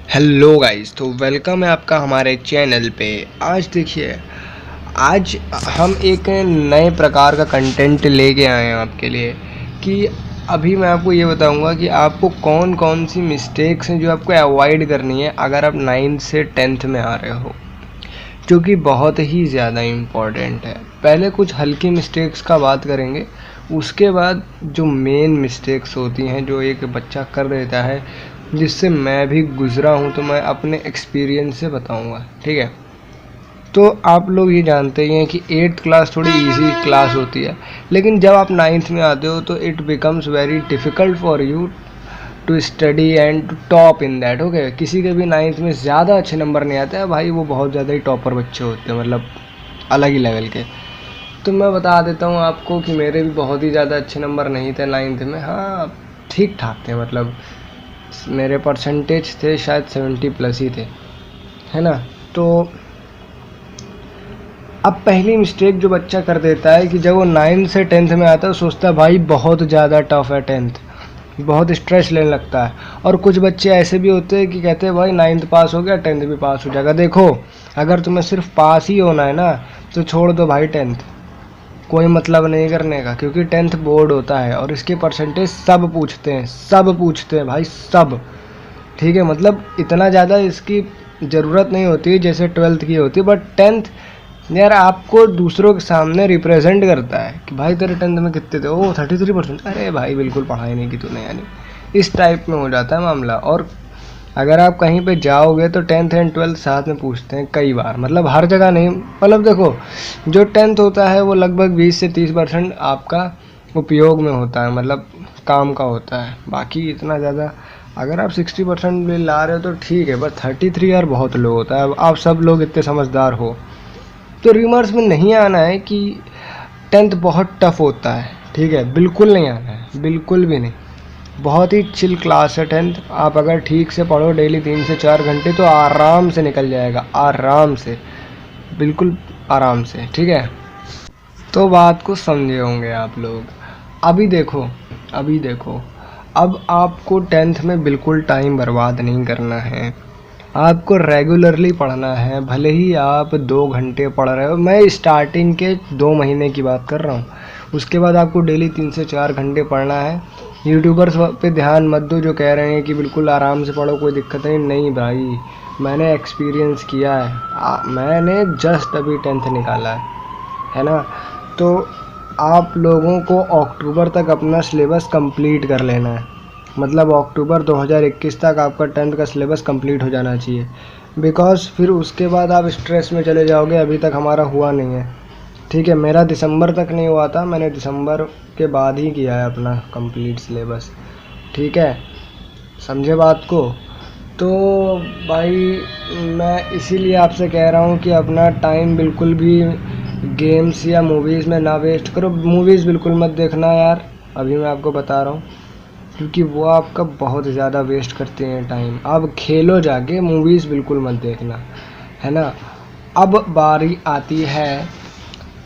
Hello guys, तो welcome है आपका हमारे चैनल पे। आज देखिए, आज हम एक नए प्रकार का कंटेंट लेके आए हैं आपके लिए कि अभी मैं आपको ये बताऊंगा कि आपको कौन कौन सी मिस्टेक्स हैं जो आपको अवॉइड करनी है अगर आप 9th से 10th में आ रहे हो, जो कि बहुत ही ज़्यादा इम्पॉर्टेंट है। पहले कुछ हल्की मिस्टेक्स का बात करेंगे, उसके बाद जो मेन मिस्टेक्स होती हैं जो एक बच्चा कर देता है, जिससे मैं भी गुज़रा हूँ, तो मैं अपने एक्सपीरियंस से बताऊँगा, ठीक है। तो आप लोग ये जानते ही हैं कि 8th क्लास थोड़ी इजी क्लास होती है, लेकिन जब आप 9th में आते हो तो it becomes very difficult for you to study and to top in that. Okay, किसी के भी 9th में ज़्यादा अच्छे नंबर नहीं आते हैं भाई, वो बहुत ज़्यादा ही टॉपर बच्चे होते हैं, मतलब अलग ही लेवल के। तो मैं बता देता हूँ आपको कि मेरे भी बहुत ही ज़्यादा अच्छे नंबर नहीं थे 9th में। हाँ, ठीक ठाक थे, मतलब मेरे परसेंटेज थे शायद 70+ ही थे, है ना। तो अब पहली मिस्टेक जो बच्चा कर देता है कि जब वो 9th से 10th में आता है, सोचता है भाई बहुत ज़्यादा टफ है 10th, बहुत स्ट्रेस लेने लगता है। और कुछ बच्चे ऐसे भी होते हैं कि कहते हैं भाई 9th पास हो गया 10th भी पास हो जाएगा। देखो, अगर तुम्हें सिर्फ पास ही होना है ना, तो छोड़ दो भाई 10th, कोई मतलब नहीं करने का, क्योंकि 10th बोर्ड होता है और इसके परसेंटेज सब पूछते हैं भाई, सब। ठीक है, मतलब इतना ज़्यादा इसकी ज़रूरत नहीं होती है जैसे 12th की होती है, बट 10th यार आपको दूसरों के सामने रिप्रेजेंट करता है कि भाई तेरे 10th में कितने थे, ओह 33%, अरे भाई बिल्कुल पढ़ाई नहीं की तूने, यानी इस टाइप में हो जाता है मामला। और अगर आप कहीं पे जाओगे तो 10th एंड 12th साथ में पूछते हैं कई बार, मतलब हर जगह नहीं। मतलब देखो, जो 10th होता है वो लगभग 20 से 30% आपका उपयोग में होता है, मतलब काम का होता है। बाकी इतना ज़्यादा अगर आप 60% भी ला रहे हो तो ठीक है, बट 33 यार बहुत लो होता है। अब आप सब लोग इतने समझदार हो तो रिमर्स में नहीं आना है कि 10th बहुत टफ होता है, ठीक है, बिल्कुल नहीं आना है, बिल्कुल भी नहीं। बहुत ही चिल क्लास है 10th। आप अगर ठीक से पढ़ो डेली 3 से 4 घंटे तो आराम से निकल जाएगा, आराम से, बिल्कुल आराम से, ठीक है। तो बात को समझे होंगे आप लोग। अभी देखो, अब आपको 10th में बिल्कुल टाइम बर्बाद नहीं करना है, आपको रेगुलरली पढ़ना है। भले ही आप 2 घंटे पढ़ रहे हो, मैं स्टार्टिंग के 2 महीने की बात कर रहा हूँ, उसके बाद आपको डेली 3 से 4 घंटे पढ़ना है। यूट्यूबर्स पे ध्यान मत दो जो कह रहे हैं कि बिल्कुल आराम से पढ़ो, कोई दिक्कत नहीं भाई, मैंने एक्सपीरियंस किया है। मैंने जस्ट अभी 10th निकाला है ना। तो आप लोगों को अक्टूबर तक अपना सिलेबस कंप्लीट कर लेना है, मतलब अक्टूबर 2021 तक आपका 10th का सिलेबस कंप्लीट हो जाना चाहिए। बिकॉज़ फिर उसके बाद आप स्ट्रेस में चले जाओगे, अभी तक हमारा हुआ नहीं है, ठीक है। मेरा दिसंबर तक नहीं हुआ था, मैंने दिसंबर के बाद ही किया है अपना कंप्लीट सिलेबस, ठीक है, समझे बात को। तो भाई मैं इसीलिए आपसे कह रहा हूँ कि अपना टाइम बिल्कुल भी गेम्स या मूवीज़ में ना वेस्ट करो। मूवीज़ बिल्कुल मत देखना यार, अभी मैं आपको बता रहा हूँ, क्योंकि वो आपका बहुत ज़्यादा वेस्ट करते हैं टाइम। अब खेलो जाके, मूवीज़ बिल्कुल मत देखना, है ना। अब बारी आती है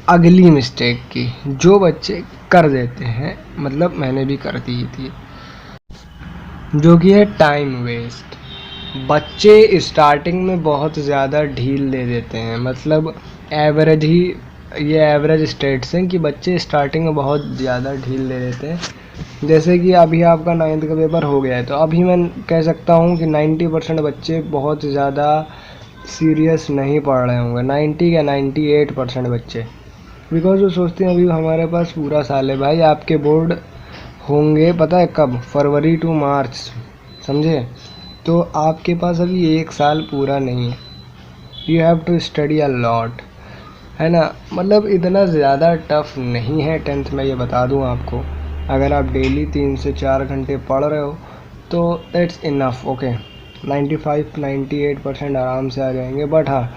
अगली मिस्टेक की, जो बच्चे कर देते हैं, मतलब मैंने भी कर दी थी, जो कि है टाइम वेस्ट। बच्चे स्टार्टिंग में बहुत ज़्यादा ढील दे देते हैं, मतलब एवरेज ही, ये एवरेज स्टेट्स हैं कि बच्चे स्टार्टिंग में बहुत ज़्यादा ढील दे देते हैं। जैसे कि अभी आपका 9th का पेपर हो गया है, तो अभी मैं कह सकता हूँ कि 90% बच्चे बहुत ज़्यादा सीरियस नहीं पढ़ रहे होंगे, 90 या 98% बच्चे, बिकॉज वो सोचते हैं अभी हमारे पास पूरा साल है। भाई आपके बोर्ड होंगे पता है कब, फरवरी टू मार्च, समझे। तो आपके पास अभी 1 साल पूरा नहीं है, you have to study a lot, है ना। मतलब इतना ज़्यादा टफ नहीं है 10th में, ये बता दूँ आपको। अगर आप डेली 3 से 4 घंटे पढ़ रहे हो तो दैट्स इनफ, ओके, 95-98% आराम से आ जाएंगे। बट हाँ,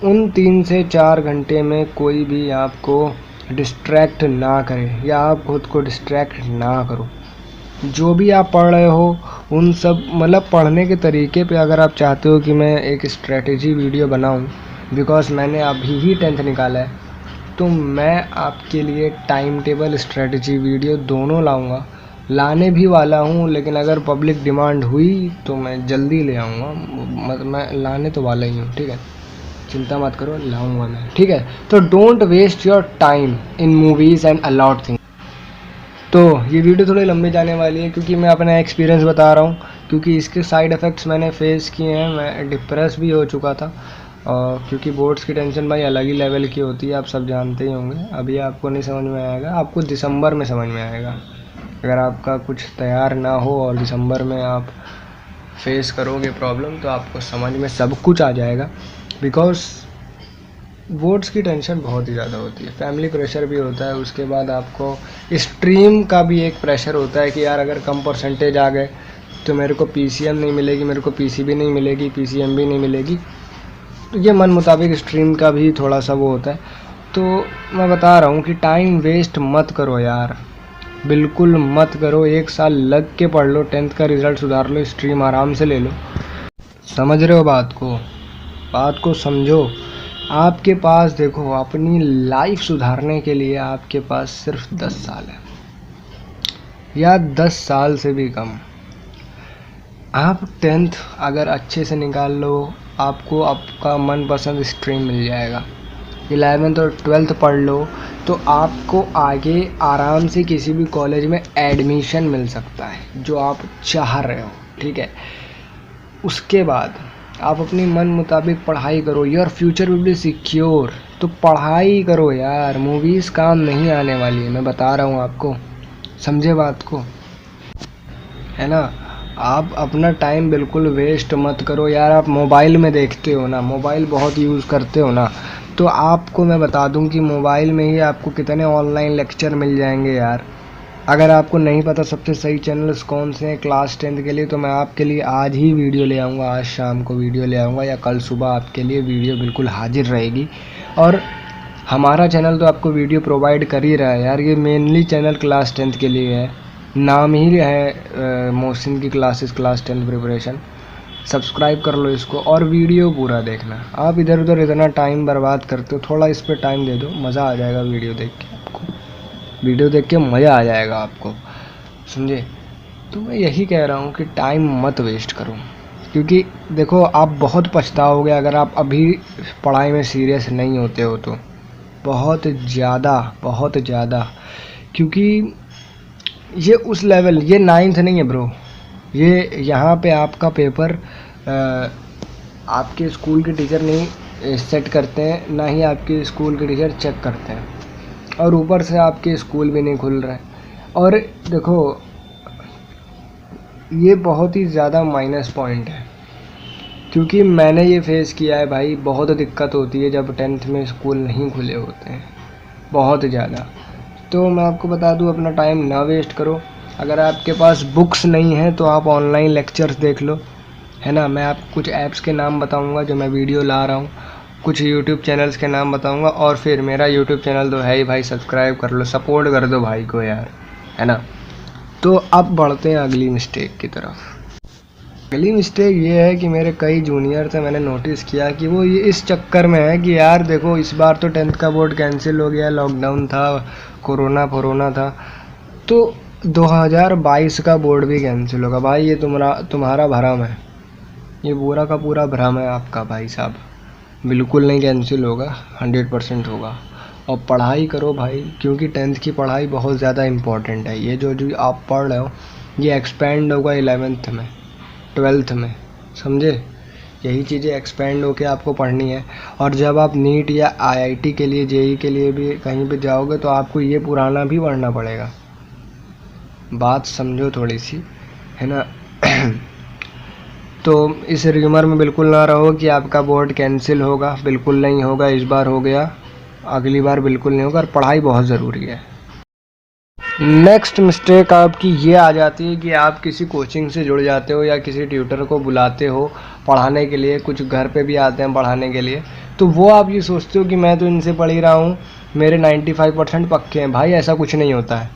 उन 3 से 4 घंटे में कोई भी आपको डिस्ट्रैक्ट ना करे, या आप खुद को डिस्ट्रैक्ट ना करो। जो भी आप पढ़ रहे हो उन सब, मतलब पढ़ने के तरीके पे अगर आप चाहते हो कि मैं एक स्ट्रेटजी वीडियो बनाऊं, बिकॉज़ मैंने अभी ही 10th निकाला है, तो मैं आपके लिए टाइम टेबल, स्ट्रेटजी वीडियो दोनों लाऊंगा। लाने भी वाला हूँ, लेकिन अगर पब्लिक डिमांड हुई तो मैं जल्दी ले आऊँगा। मतलब मैं लाने तो वाला ही हूँ, ठीक है, चिंता मत करो, लाऊंगा मैं, ठीक है। तो don't waste your time in movies and a lot thing. तो ये वीडियो थोड़ी लंबी जाने वाली है क्योंकि मैं अपना एक्सपीरियंस बता रहा हूँ, क्योंकि इसके साइड इफ़ेक्ट्स मैंने फेस किए हैं। मैं डिप्रेस भी हो चुका था, और क्योंकि बोर्ड्स की टेंशन भाई अलग ही लेवल की होती है, आप सब जानते ही होंगे। अभी आपको नहीं समझ में आएगा, आपको दिसंबर में समझ में आएगा। अगर आपका कुछ तैयार ना हो और दिसंबर में आप फेस करोगे प्रॉब्लम, तो आपको समझ में सब कुछ आ जाएगा। बिकॉज बोर्ड्स की टेंशन बहुत ही ज़्यादा होती है, फैमिली प्रेशर भी होता है, उसके बाद आपको स्ट्रीम का भी एक प्रेशर होता है कि यार अगर कम परसेंटेज आ गए तो मेरे को पीसीएम नहीं मिलेगी, मेरे को पीसीबी नहीं मिलेगी, पीसीएम भी नहीं मिलेगी। तो ये मन मुताबिक स्ट्रीम का भी थोड़ा सा वो होता है। तो मैं बता रहा हूँ कि टाइम वेस्ट मत करो यार, बिल्कुल मत करो। 1 साल लग के पढ़ लो, 10th का रिज़ल्ट सुधार लो, स्ट्रीम आराम से ले लो। समझ रहे हो बात को समझो। आपके पास देखो, अपनी लाइफ सुधारने के लिए आपके पास सिर्फ 10 साल है, या 10 साल से भी कम। आप 10th अगर अच्छे से निकाल लो, आपको आपका मनपसंद स्ट्रीम मिल जाएगा। 11th और 12th पढ़ लो तो आपको आगे आराम से किसी भी कॉलेज में एडमिशन मिल सकता है जो आप चाह रहे हो, ठीक है। उसके बाद आप अपनी मन मुताबिक पढ़ाई करो, your future will be secure. तो पढ़ाई करो यार, मूवीज़ काम नहीं आने वाली है, मैं बता रहा हूँ आपको, समझे बात को, है ना। आप अपना टाइम बिल्कुल वेस्ट मत करो यार। आप मोबाइल में देखते हो ना, मोबाइल बहुत यूज़ करते हो ना, तो आपको मैं बता दूं कि मोबाइल में ही आपको कितने ऑनलाइन लेक्चर मिल जाएंगे यार। अगर आपको नहीं पता सबसे सही चैनल्स कौन से हैं क्लास 10th के लिए, तो मैं आपके लिए आज ही वीडियो ले आऊँगा, आज शाम को वीडियो ले आऊँगा, या कल सुबह आपके लिए वीडियो बिल्कुल हाजिर रहेगी। और हमारा चैनल तो आपको वीडियो प्रोवाइड कर ही रहा है यार। ये मेनली चैनल क्लास 10th के लिए है, नाम ही है मोहसिन की classes, class 10th preparation. Subscribe कर लो इसको और वीडियो पूरा देखना। आप इधर उधर इतना टाइम बर्बाद करते हो, थोड़ा इस पर टाइम दे दो, मज़ा आ जाएगा वीडियो देख के आपको, वीडियो देख के मज़ा आ जाएगा आपको, समझे। तो मैं यही कह रहा हूँ कि टाइम मत वेस्ट करो, क्योंकि देखो आप बहुत पछताओगे अगर आप अभी पढ़ाई में सीरियस नहीं होते हो तो, बहुत ज़्यादा। क्योंकि ये उस लेवल, ये 9th नहीं है ब्रो, ये यहाँ पे आपका पेपर आपके स्कूल के टीचर नहीं सेट करते हैं, ना ही आपके स्कूल के टीचर चेक करते हैं, और ऊपर से आपके स्कूल भी नहीं खुल रहा है। और देखो ये बहुत ही ज़्यादा माइनस पॉइंट है, क्योंकि मैंने ये फेस किया है भाई, बहुत दिक्कत होती है जब 10th में स्कूल नहीं खुले होते हैं, बहुत ज़्यादा। तो मैं आपको बता दूं, अपना टाइम ना वेस्ट करो। अगर आपके पास बुक्स नहीं है तो आप ऑनलाइन लेक्चर्स देख लो, है ना। मैं आपको कुछ ऐप्स के नाम बताऊंगा जो मैं वीडियो ला रहा हूँ, कुछ यूट्यूब चैनल्स के नाम बताऊंगा, और फिर मेरा यूट्यूब चैनल तो है ही भाई, सब्सक्राइब कर लो, सपोर्ट कर दो भाई को यार, है ना। तो अब बढ़ते हैं अगली मिस्टेक की तरफ। अगली मिस्टेक ये है कि मेरे कई जूनियर से मैंने नोटिस किया कि वो ये इस चक्कर में है कि यार देखो इस बार तो 10th का बोर्ड कैंसिल हो गया, लॉकडाउन था, कोरोना था, तो 2022 का बोर्ड भी कैंसिल होगा। भाई ये तुम्हारा भ्रम है, ये पूरा का पूरा भ्रम है आपका भाई साहब, बिल्कुल नहीं कैंसिल होगा, 100% होगा। और पढ़ाई करो भाई, क्योंकि 10th की पढ़ाई बहुत ज़्यादा इम्पोर्टेंट है। ये जो आप पढ़ रहे हो ये एक्सपेंड होगा 11th में, 12th में, समझे। यही चीज़ें एक्सपेंड होके आपको पढ़नी है। और जब आप नीट या आईआईटी के लिए, जेई के लिए भी कहीं पे जाओगे तो आपको ये पुराना भी पढ़ना पड़ेगा, बात समझो थोड़ी सी, है ना। तो इस र्यूमर में बिल्कुल ना रहो कि आपका बोर्ड कैंसिल होगा, बिल्कुल नहीं होगा। इस बार हो गया, अगली बार बिल्कुल नहीं होगा। और पढ़ाई बहुत ज़रूरी है। नेक्स्ट मिस्टेक आपकी ये आ जाती है कि आप किसी कोचिंग से जुड़ जाते हो या किसी ट्यूटर को बुलाते हो पढ़ाने के लिए, कुछ घर पे भी आते हैं पढ़ाने के लिए, तो वो आप ये सोचते हो कि मैं तो इनसे पढ़ ही रहा हूँ, मेरे 95% पक्के हैं। भाई ऐसा कुछ नहीं होता है।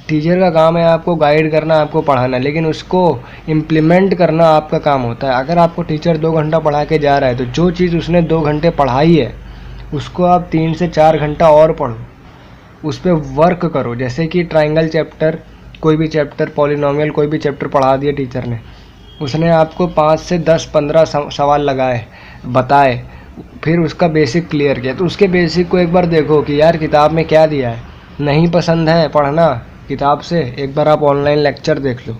टीचर का काम है आपको गाइड करना, आपको पढ़ाना, लेकिन उसको इम्प्लीमेंट करना आपका काम होता है। अगर आपको टीचर 2 घंटा पढ़ा के जा रहा है तो जो चीज़ उसने 2 घंटे पढ़ाई है उसको आप 3 से 4 घंटा और पढ़ो, उस पर वर्क करो। जैसे कि ट्राइंगल चैप्टर कोई भी चैप्टर, पॉलिनोमियल कोई भी चैप्टर पढ़ा दिया टीचर ने, उसने आपको 5 से 10-15 सवाल लगाए, बताए, फिर उसका बेसिक क्लियर किया, तो उसके बेसिक को एक बार देखो कि यार किताब में क्या दिया है। नहीं पसंद है पढ़ना किताब से, एक बार आप ऑनलाइन लेक्चर देख लो।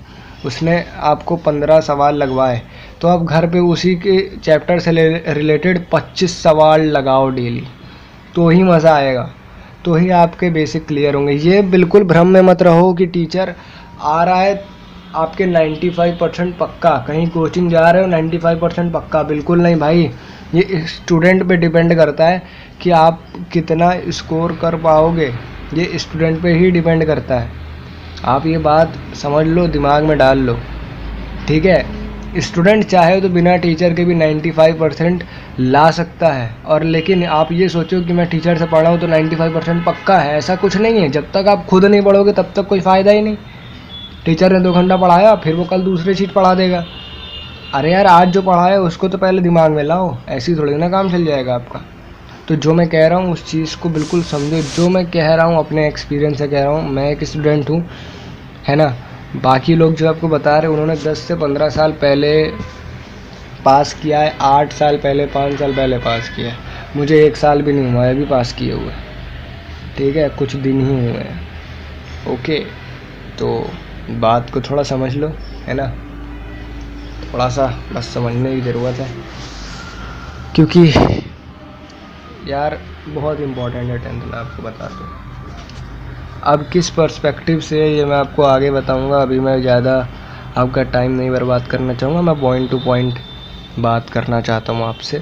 उसने आपको 15 सवाल लगवाए, तो आप घर पे उसी के चैप्टर से रिलेटेड 25 सवाल लगाओ डेली, तो ही मज़ा आएगा, तो ही आपके बेसिक क्लियर होंगे। ये बिल्कुल भ्रम में मत रहो कि टीचर आ रहा है आपके 95% पक्का, कहीं कोचिंग जा रहे हो 95% पक्का, बिल्कुल नहीं भाई। ये स्टूडेंट पे डिपेंड करता है कि आप कितना स्कोर कर पाओगे, ये स्टूडेंट पे ही डिपेंड करता है। आप ये बात समझ लो, दिमाग में डाल लो, ठीक है। स्टूडेंट चाहे तो बिना टीचर के भी 95% ला सकता है, और लेकिन आप ये सोचो कि मैं टीचर से पढ़ा हूँ तो 95% पक्का है, ऐसा कुछ नहीं है। जब तक आप खुद नहीं पढ़ोगे तब तक कोई फ़ायदा ही नहीं। टीचर ने 2 घंटा पढ़ाया, फिर वो कल दूसरी चीज़ पढ़ा देगा। अरे यार, आज जो पढ़ा है उसको तो पहले दिमाग में लाओ, ऐसी थोड़ी ना काम चल जाएगा आपका। तो जो मैं कह रहा हूँ उस चीज़ को बिल्कुल समझो। जो मैं कह रहा हूँ अपने एक्सपीरियंस से कह रहा हूँ, मैं एक स्टूडेंट हूँ, है ना। बाकी लोग जो आपको बता रहे हैं उन्होंने 10 से 15 साल पहले पास किया है, 8 साल पहले, 5 साल पहले पास किया है। मुझे 1 साल भी नहीं हुआ है अभी पास किए हुए, ठीक है, कुछ दिन ही हुए हैं। ओके, तो बात को थोड़ा समझ लो, है ना, थोड़ा सा बस समझने की ज़रूरत है, क्योंकि यार बहुत इम्पोर्टेंट है 10th, मैं आपको बता दूँ। अब किस पर्सपेक्टिव से ये मैं आपको आगे बताऊंगा, अभी मैं ज़्यादा आपका टाइम नहीं बर्बाद करना चाहूँगा, मैं पॉइंट टू पॉइंट बात करना चाहता हूँ आपसे।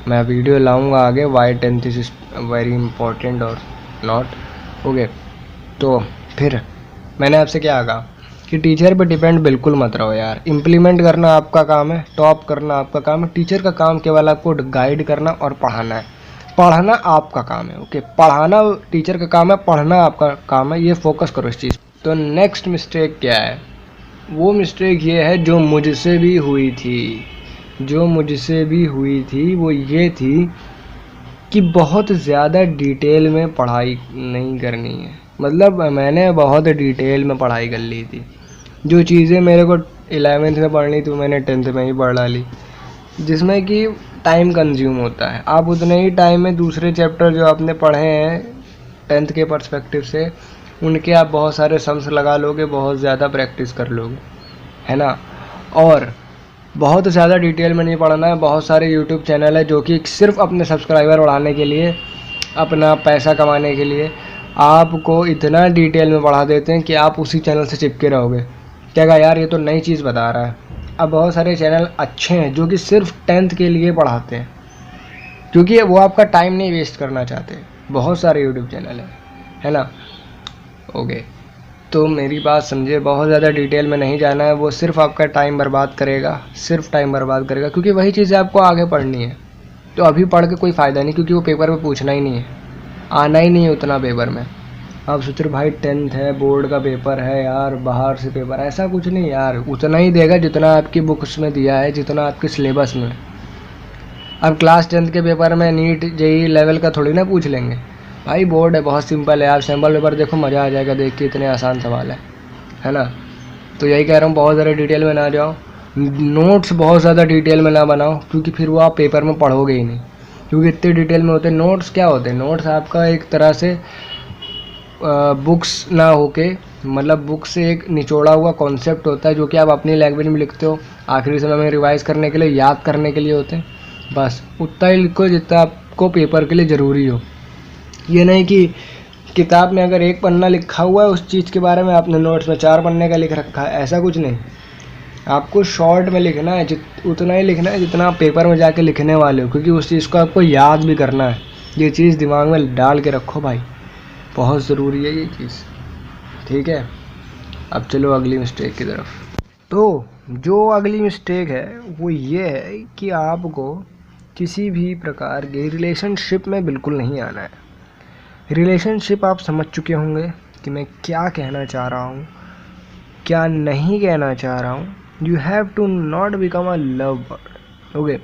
मैं वीडियो लाऊंगा आगे, why 10th is very important और नॉट। ओके, तो फिर मैंने आपसे क्या कहा कि टीचर पे डिपेंड बिल्कुल मत रहो यार। इम्प्लीमेंट करना आपका काम है, टॉप करना आपका काम है। टीचर का काम केवल आपको गाइड करना और पढ़ाना है, पढ़ना आपका काम है। ओके, पढ़ाना टीचर का काम है, पढ़ना आपका काम है, ये फोकस करो इस चीज़। तो नेक्स्ट मिस्टेक क्या है? वो मिस्टेक ये है जो मुझसे भी हुई थी, वो ये थी कि बहुत ज़्यादा डिटेल में पढ़ाई नहीं करनी है। मतलब मैंने बहुत डिटेल में पढ़ाई कर ली थी, जो चीज़ें मेरे को 11th में पढ़नी थी मैंने 10th में ही पढ़ डाली, जिसमें कि टाइम कंज्यूम होता है। आप उतने ही टाइम में दूसरे चैप्टर जो आपने पढ़े हैं 10th के पर्सपेक्टिव से, उनके आप बहुत सारे सम्स लगा लोगे, बहुत ज़्यादा प्रैक्टिस कर लोगे, है ना। और बहुत ज़्यादा डिटेल में नहीं पढ़ना है। बहुत सारे यूट्यूब चैनल है जो कि सिर्फ अपने सब्सक्राइबर बढ़ाने के लिए, अपना पैसा कमाने के लिए आपको इतना डिटेल में पढ़ा देते हैं कि आप उसी चैनल से चिपके रहोगे। क्या कहा यार, ये तो नई चीज़ बता रहा है। अब बहुत सारे चैनल अच्छे हैं जो कि सिर्फ 10th के लिए पढ़ाते हैं, क्योंकि वो आपका टाइम नहीं वेस्ट करना चाहते। बहुत सारे यूट्यूब चैनल है ना। ओके, तो मेरी बात समझे, बहुत ज़्यादा डिटेल में नहीं जाना है। वो सिर्फ आपका टाइम बर्बाद करेगा, क्योंकि वही चीज़ें आपको आगे पढ़नी है। तो अभी पढ़ के कोई फ़ायदा नहीं, क्योंकि वो पेपर में पूछना ही नहीं है, आना ही नहीं है उतना पेपर में। आप सोच रहे भाई 10th है, बोर्ड का पेपर है यार, बाहर से पेपर, ऐसा कुछ नहीं यार। उतना ही देगा जितना आपकी बुक्स में दिया है, जितना आपके सिलेबस में। अब क्लास 10th के पेपर में नीट जेई लेवल का थोड़ी ना पूछ लेंगे भाई, बोर्ड है, बहुत सिंपल है। आप सैम्पल पेपर देखो, मज़ा आ जाएगा देख के, इतने आसान सवाल है ना। तो यही कह रहा हूँ, बहुत ज़्यादा डिटेल में ना जाओ, नोट्स बहुत ज़्यादा डिटेल में ना बनाओ, क्योंकि फिर वो आप पेपर में पढ़ोगे ही नहीं, क्योंकि इतने डिटेल में होते हैं नोट्स। क्या होते हैं नोट्स? आपका एक तरह से बुक्स ना होके, मतलब बुक से एक निचोड़ा हुआ कॉन्सेप्ट होता है, जो कि आप अपनी लैंग्वेज में लिखते हो, आखिरी समय में रिवाइज़ करने के लिए, याद करने के लिए होते हैं। बस उतना ही लिखो जितना आपको पेपर के लिए ज़रूरी हो। ये नहीं कि किताब में अगर 1 पन्ना लिखा हुआ है उस चीज़ के बारे में, आपने नोट्स में 4 पन्ने का लिख रखा है, ऐसा कुछ नहीं। आपको शॉर्ट में लिखना है, उतना ही लिखना है जितना आप पेपर में जाके लिखने वाले हो, क्योंकि उस चीज़ को आपको याद भी करना है। ये चीज़ दिमाग में डाल के रखो भाई, बहुत ज़रूरी है ये चीज़, ठीक है। अब चलो अगली मिस्टेक की तरफ। तो जो अगली मिस्टेक है वो ये है कि आपको किसी भी प्रकार की रिलेशनशिप में बिल्कुल नहीं आना है। रिलेशनशिप आप समझ चुके होंगे कि मैं क्या कहना चाह रहा हूँ, क्या नहीं कहना चाह रहा हूँ। You have to not become a love bird. Okay,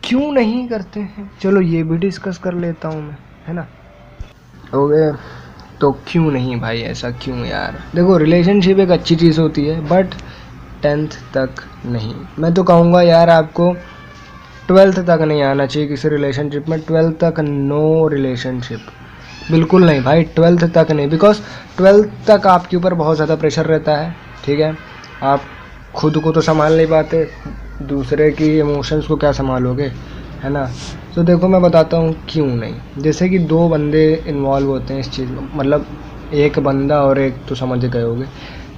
क्यों नहीं करते हैं, चलो ये भी डिस्कस कर लेता हूँ मैं, है ना। ओके, तो क्यों नहीं भाई, ऐसा क्यों यार। देखो रिलेशनशिप एक अच्छी चीज़ होती है बट 10th तक नहीं। मैं तो कहूँगा यार आपको 12th तक नहीं आना चाहिए किसी रिलेशनशिप में। 12th तक नो रिलेशनशिप, बिल्कुल नहीं भाई, 12th तक नहीं। बिकॉज 12th तक आपके ऊपर बहुत ज़्यादा प्रेशर रहता है, ठीक है। आप खुद को तो संभाल नहीं पाते, दूसरे की इमोशंस को क्या संभालोगे, है ना। तो देखो मैं बताता हूँ क्यों नहीं। जैसे कि दो बंदे इन्वॉल्व होते हैं इस चीज़ में, मतलब एक बंदा और एक, तो समझ गए होगे,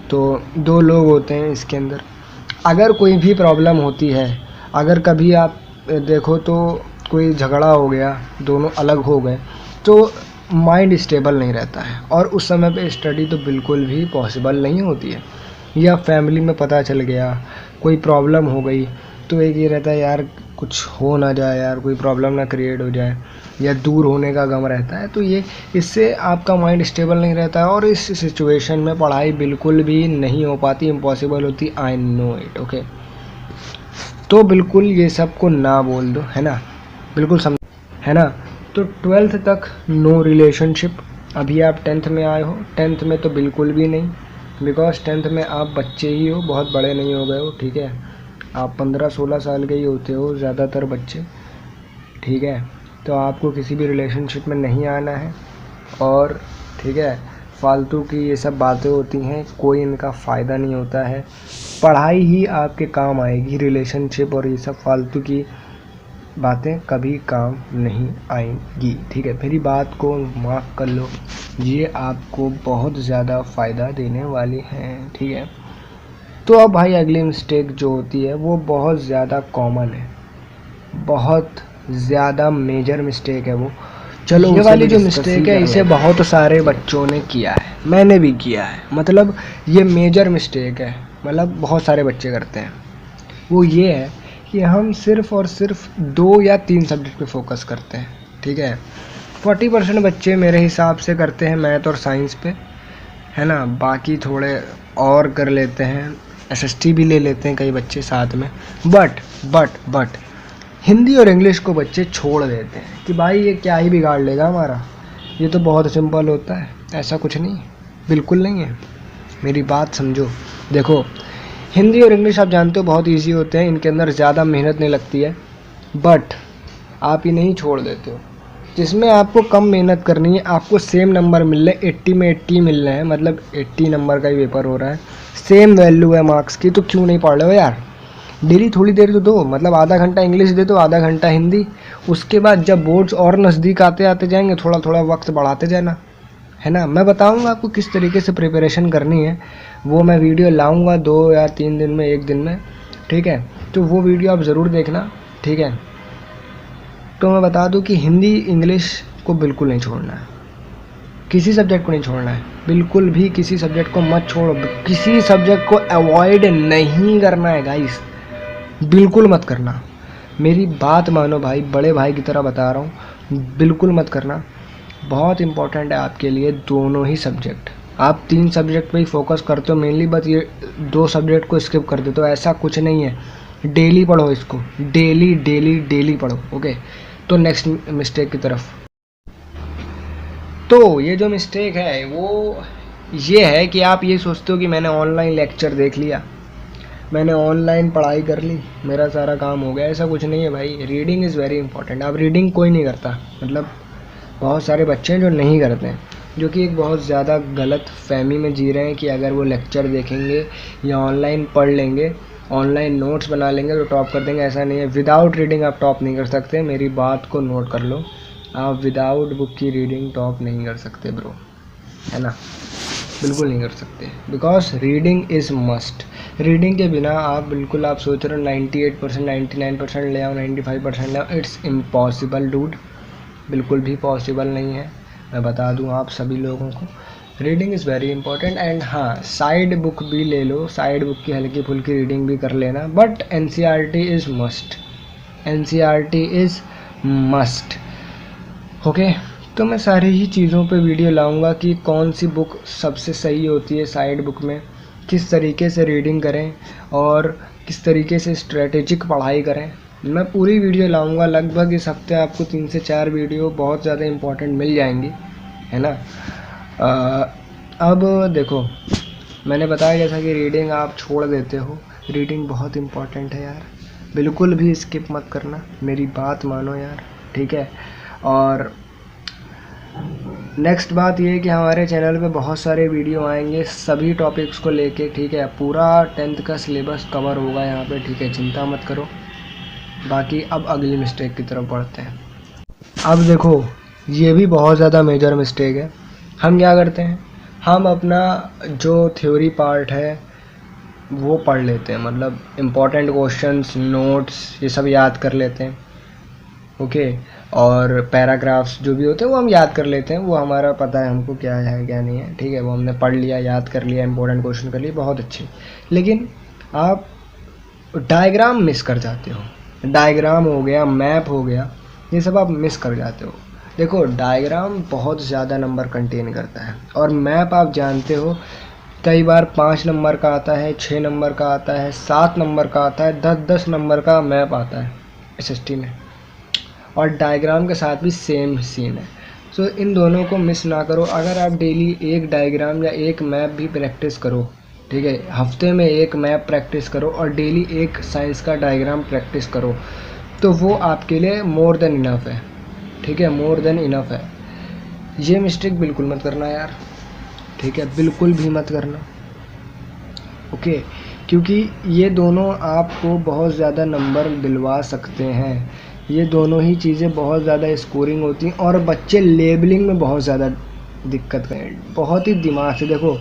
तो दो लोग होते हैं इसके अंदर। अगर कोई भी प्रॉब्लम होती है, अगर कभी आप देखो तो कोई झगड़ा हो गया, दोनों अलग हो गए, तो माइंड स्टेबल नहीं रहता है और उस समय पे स्टडी तो बिल्कुल भी पॉसिबल नहीं होती है। या फैमिली में पता चल गया, कोई प्रॉब्लम हो गई, तो एक ये रहता है यार कुछ हो ना जाए, यार कोई प्रॉब्लम ना क्रिएट हो जाए, या दूर होने का गम रहता है। तो ये इससे आपका माइंड स्टेबल नहीं रहता है और इस सिचुएशन में पढ़ाई बिल्कुल भी नहीं हो पाती, इम्पॉसिबल होती। I know it, okay. तो बिल्कुल ये सब को ना बोल दो, है ना, बिल्कुल समझ, है ना। तो 12th तक नो रिलेशनशिप। अभी आप 10th में आए हो, 10th में तो बिल्कुल भी नहीं। बिकॉज 10th में आप बच्चे ही हो, बहुत बड़े नहीं हो गए हो, ठीक है। आप 15-16 साल के ही होते हो ज़्यादातर बच्चे, ठीक है। तो आपको किसी भी रिलेशनशिप में नहीं आना है और, ठीक है, फालतू की ये सब बातें होती हैं, कोई इनका फ़ायदा नहीं होता है। पढ़ाई ही आपके काम आएगी, रिलेशनशिप और ये सब फालतू की बातें कभी काम नहीं आएंगी, ठीक है। मेरी बात को माफ़ कर लो, ये आपको बहुत ज़्यादा फ़ायदा देने वाली हैं, ठीक है। तो अब भाई अगली मिस्टेक जो होती है वो बहुत ज़्यादा कॉमन है, बहुत ज़्यादा मेजर मिस्टेक है वो। चलो ये वाली जो मिस्टेक है इसे बहुत सारे बच्चों ने किया है, मैंने भी किया है। मतलब ये मेजर मिस्टेक है, मतलब बहुत सारे बच्चे करते हैं। वो ये है कि हम सिर्फ़ और सिर्फ 2 या 3 सब्जेक्ट पे फोकस करते हैं, ठीक है। 40% बच्चे मेरे हिसाब से करते हैं मैथ और साइंस पे, है ना। बाकी थोड़े और कर लेते हैं, एसएसटी भी ले लेते हैं कई बच्चे साथ में। बट हिंदी और इंग्लिश को बच्चे छोड़ देते हैं कि भाई ये क्या ही बिगाड़ लेगा हमारा, ये तो बहुत सिंपल होता है। ऐसा कुछ नहीं, बिल्कुल नहीं है, मेरी बात समझो। देखो हिंदी और इंग्लिश आप जानते हो बहुत इजी होते हैं, इनके अंदर ज़्यादा मेहनत नहीं लगती है, बट आप इन्हें ही छोड़ देते हो। जिसमें आपको कम मेहनत करनी है, आपको सेम नंबर मिल रहे, 80 में 80 मिल रहे हैं, मतलब 80 नंबर का ही पेपर हो रहा है, सेम वैल्यू है मार्क्स की, तो क्यों नहीं पढ़ रहे हो यार। डेली थोड़ी देर तो दो, मतलब आधा घंटा इंग्लिश दे दो, आधा घंटा हिंदी। उसके बाद जब बोर्ड्स और नज़दीक आते आते जाएंगे, थोड़ा थोड़ा वक्त बढ़ाते जाना, है ना। मैं बताऊंगा आपको किस तरीके से प्रिपरेशन करनी है, वो मैं वीडियो लाऊंगा 2 या 3 दिन में, 1 दिन में, ठीक है। तो वो वीडियो आप ज़रूर देखना, ठीक है। तो मैं बता दूं कि हिंदी इंग्लिश को बिल्कुल नहीं छोड़ना है, किसी सब्जेक्ट को नहीं छोड़ना है, बिल्कुल भी किसी सब्जेक्ट को मत छोड़ो, किसी सब्जेक्ट को अवॉइड नहीं करना है गाइस, बिल्कुल मत करना। मेरी बात मानो भाई, बड़े भाई की तरह बता रहा हूँ, बिल्कुल मत करना। बहुत इंपॉर्टेंट है आपके लिए दोनों ही सब्जेक्ट। आप 3 सब्जेक्ट पे ही फोकस करते हो मेनली, बस ये 2 सब्जेक्ट को स्किप कर देते हो, ऐसा कुछ नहीं है। डेली पढ़ो इसको, डेली डेली डेली पढ़ो, ओके। तो नेक्स्ट मिस्टेक की तरफ। तो ये जो मिस्टेक है वो ये है कि आप ये सोचते हो कि मैंने ऑनलाइन लेक्चर देख लिया, मैंने ऑनलाइन पढ़ाई कर ली, मेरा सारा काम हो गया। ऐसा कुछ नहीं है भाई, रीडिंग इज़ वेरी इंपॉर्टेंट। अब रीडिंग कोई नहीं करता, मतलब बहुत सारे बच्चे हैं जो नहीं करते हैं, जो कि एक बहुत ज़्यादा गलत फहमी में जी रहे हैं कि अगर वो लेक्चर देखेंगे या ऑनलाइन पढ़ लेंगे, ऑनलाइन नोट्स बना लेंगे तो टॉप कर देंगे। ऐसा नहीं है, विदाउट रीडिंग आप टॉप नहीं कर सकते। मेरी बात को नोट कर लो, आप विदाउट बुक की रीडिंग टॉप नहीं कर सकते ब्रो, है ना, बिल्कुल नहीं कर सकते। Because reading is must. Reading के बिना आप बिल्कुल, आप सोच रहे हो 98%, 99% ले आओ, 95% ले आओ, इट्स इम्पॉसिबल डूड, बिल्कुल भी पॉसिबल नहीं है। मैं बता दूं आप सभी लोगों को, reading is very important. And हाँ, साइड बुक भी ले लो, साइड बुक की हल्की फुल्की रीडिंग भी कर लेना, but NCERT is must, NCERT is must, okay. तो मैं सारी ही चीज़ों पे वीडियो लाऊंगा कि कौन सी बुक सबसे सही होती है साइड बुक में, किस तरीके से रीडिंग करें और किस तरीके से स्ट्रेटेजिक पढ़ाई करें। मैं पूरी वीडियो लाऊंगा, लगभग इस हफ्ते आपको 3 से 4 वीडियो बहुत ज़्यादा इंपॉर्टेंट मिल जाएंगी, है ना। अब देखो, मैंने बताया जैसा कि रीडिंग आप छोड़ देते हो। रीडिंग बहुत इम्पोर्टेंट है यार, बिल्कुल भी स्किप मत करना, मेरी बात मानो यार, ठीक है। और नेक्स्ट बात ये है कि हमारे चैनल पे बहुत सारे वीडियो आएंगे सभी टॉपिक्स को लेके, ठीक है। पूरा 10th का सिलेबस कवर होगा यहाँ पे, ठीक है, चिंता मत करो। बाकी अब अगली मिस्टेक की तरफ बढ़ते हैं। अब देखो, ये भी बहुत ज़्यादा मेजर मिस्टेक है। हम क्या करते हैं, हम अपना जो थ्योरी पार्ट है वो पढ़ लेते हैं, मतलब इम्पोर्टेंट क्वेश्चंस, नोट्स, ये सब याद कर लेते हैं, ओके। और पैराग्राफ्स जो भी होते हैं वो हम याद कर लेते हैं, वो हमारा पता है हमको क्या है क्या नहीं है, ठीक है। वो हमने पढ़ लिया, याद कर लिया, इंपॉर्टेंट क्वेश्चन कर लिए, बहुत अच्छे। लेकिन आप डायग्राम मिस कर जाते हो। डायग्राम हो गया, मैप हो गया, ये सब आप मिस कर जाते हो। देखो, डायग्राम बहुत ज़्यादा नंबर कंटेन करता है, और मैप आप जानते हो कई बार 5 नंबर का आता है, 6 नंबर का आता है, 7 नंबर का आता है, 10-10 नंबर का मैप आता है SST में। और डायग्राम के साथ भी सेम सीन है। सो इन दोनों को मिस ना करो। अगर आप डेली एक डायग्राम या एक मैप भी प्रैक्टिस करो, ठीक है, हफ्ते में एक मैप प्रैक्टिस करो और डेली एक साइंस का डायग्राम प्रैक्टिस करो, तो वो आपके लिए मोर देन इनफ है, ठीक है, मोर देन इनफ है। ये मिस्टेक बिल्कुल मत करना यार, ठीक है, बिल्कुल भी मत करना, ओके। क्योंकि ये दोनों आपको बहुत ज़्यादा नंबर दिलवा सकते हैं। ये दोनों ही चीज़ें बहुत ज़्यादा स्कोरिंग होती हैं, और बच्चे लेबलिंग में बहुत ज़्यादा दिक्कत करें, बहुत ही दिमाग से। देखो,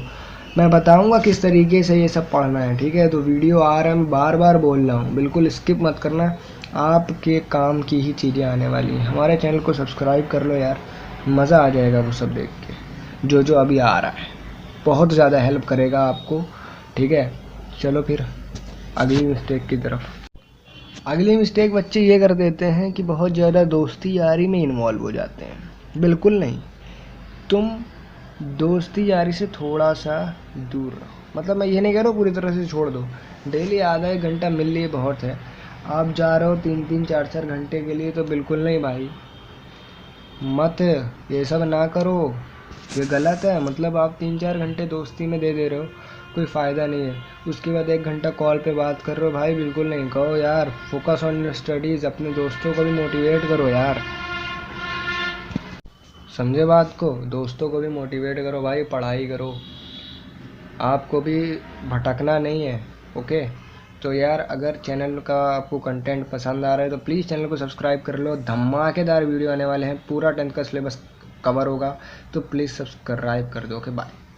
मैं बताऊंगा किस तरीके से ये सब पढ़ना है, ठीक है। तो वीडियो आ रहा है, मैं बार बार बोल रहा हूँ, बिल्कुल स्किप मत करना, आपके काम की ही चीज़ें आने वाली हैं। हमारे चैनल को सब्सक्राइब कर लो यार, मज़ा आ जाएगा वो सब देख के, जो जो अभी आ रहा है, बहुत ज़्यादा हेल्प करेगा आपको, ठीक है। चलो फिर अगली मिस्टेक की तरफ। अगली मिस्टेक बच्चे ये कर देते हैं कि बहुत ज़्यादा दोस्ती यारी में इन्वॉल्व हो जाते हैं। बिल्कुल नहीं, तुम दोस्ती यारी से थोड़ा सा दूर रहो। मतलब मैं ये नहीं कह रहा हूँ पूरी तरह से छोड़ दो, डेली आधा 1 घंटा मिल लिए बहुत है। आप जा रहे हो 3-3 4-4 घंटे के लिए, तो बिल्कुल नहीं भाई, मत, ये सब ना करो, ये गलत है। मतलब आप 3-4 घंटे दोस्ती में दे रहे हो, कोई फ़ायदा नहीं है। उसके बाद 1 घंटा कॉल पे बात कर रहे हो, भाई बिल्कुल नहीं। कहो यार फोकस ऑन योर स्टडीज़, अपने दोस्तों को भी मोटिवेट करो यार, समझे बात को। दोस्तों को भी मोटिवेट करो भाई, पढ़ाई करो, आपको भी भटकना नहीं है, ओके। तो यार अगर चैनल का आपको कंटेंट पसंद आ रहा है तो प्लीज़ चैनल को सब्सक्राइब कर लो, धमाकेदार वीडियो आने वाले हैं, पूरा 10th का सिलेबस कवर होगा, तो प्लीज़ सब्सक्राइब कर दो, ओके बाय।